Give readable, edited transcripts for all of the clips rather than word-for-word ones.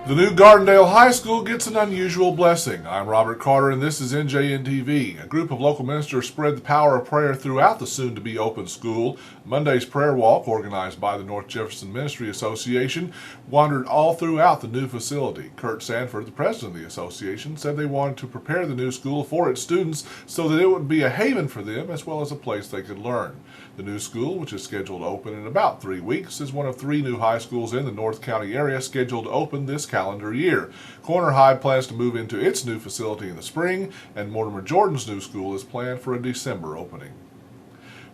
The new Gardendale High School gets an unusual blessing. I'm Robert Carter and this is NJNtv. A group of local ministers spread the power of prayer throughout the soon-to-be open school. Monday's prayer walk, organized by the North Jefferson Ministry Association, wandered all throughout the new facility. Kurt Sanford, the president of the association, said they wanted to prepare the new school for its students so that it would be a haven for them as well as a place they could learn. The new school, which is scheduled to open in about 3 weeks, is one of 3 new high schools in the North County area scheduled to open this calendar year. Corner High plans to move into its new facility in the spring, and Mortimer Jordan's new school is planned for a December opening.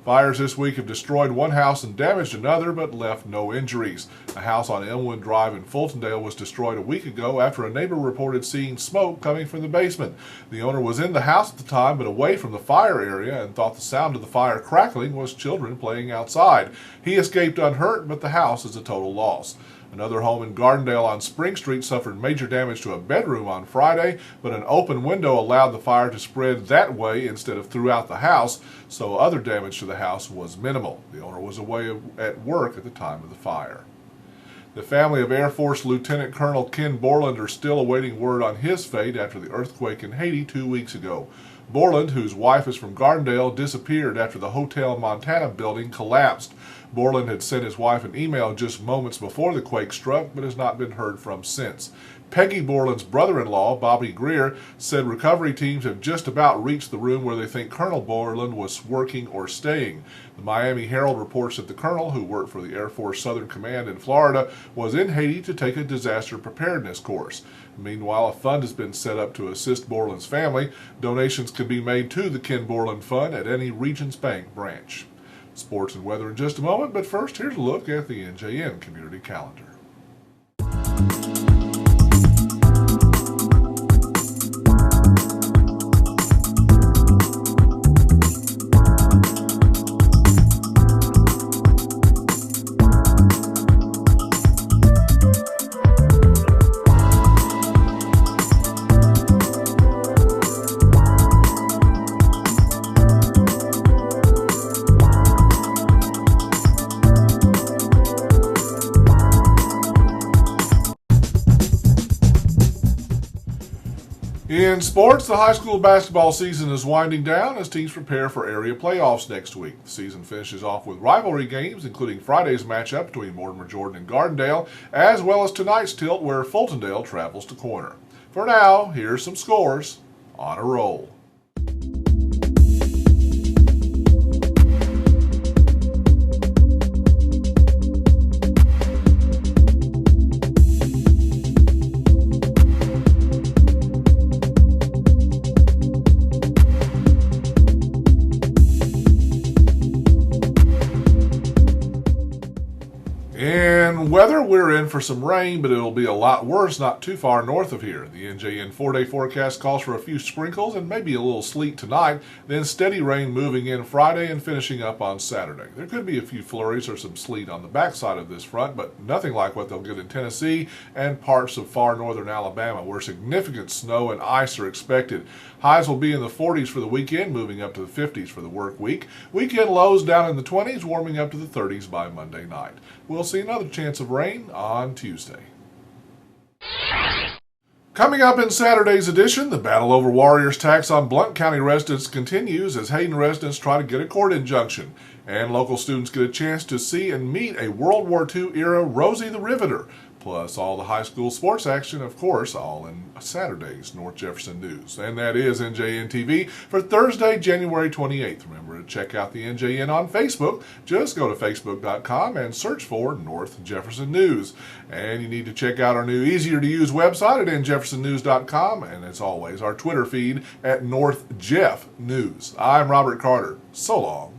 Fires this week have destroyed one house and damaged another, but left no injuries. A house on Elmwood Drive in Fultondale was destroyed a week ago after a neighbor reported seeing smoke coming from the basement. The owner was in the house at the time, but away from the fire area, and thought the sound of the fire crackling was children playing outside. He escaped unhurt, but the house is a total loss. Another home in Gardendale on Spring Street suffered major damage to a bedroom on Friday, but an open window allowed the fire to spread that way instead of throughout the house, so other damage to the house was minimal. The owner was away at work at the time of the fire. The family of Air Force Lieutenant Colonel Ken Borland are still awaiting word on his fate after the earthquake in Haiti 2 weeks ago. Borland, whose wife is from Gardendale, disappeared after the Hotel Montana building collapsed. Borland had sent his wife an email just moments before the quake struck, but has not been heard from since. Peggy Borland's brother-in-law, Bobby Greer, said recovery teams have just about reached the room where they think Colonel Borland was working or staying. The Miami Herald reports that the colonel, who worked for the Air Force Southern Command in Florida, was in Haiti to take a disaster preparedness course. Meanwhile, a fund has been set up to assist Borland's family. Donations can be made to the Ken Borland Fund at any Regions Bank branch. Sports and weather in just a moment, but first, here's a look at the NJN Community Calendar. In sports, the high school basketball season is winding down as teams prepare for area playoffs next week. The season finishes off with rivalry games, including Friday's matchup between Mortimer Jordan and Gardendale, as well as tonight's tilt where Fultondale travels to Corner. For now, here's some scores on a roll. In weather, we're in for some rain, but it'll be a lot worse not too far north of here. The NJN 4-day forecast calls for a few sprinkles and maybe a little sleet tonight, then steady rain moving in Friday and finishing up on Saturday. There could be a few flurries or some sleet on the backside of this front, but nothing like what they'll get in Tennessee and parts of far northern Alabama, where significant snow and ice are expected. Highs will be in the 40s for the weekend, moving up to the 50s for the work week. Weekend lows down in the 20s, warming up to the 30s by Monday night. We'll see another chance of rain on Tuesday. Coming up in Saturday's edition, the battle over Warriors tax on Blount County residents continues as Hayden residents try to get a court injunction. And local students get a chance to see and meet a World War II-era Rosie the Riveter. Plus all the high school sports action, of course, all in Saturday's North Jefferson News. And that is NJNtv for Thursday, January 28th. Remember to check out the NJN on Facebook. Just go to facebook.com and search for North Jefferson News. And you need to check out our new easier-to-use website at njeffersonnews.com. And as always, our Twitter feed at NorthJeff News. I'm Robert Carter. So long.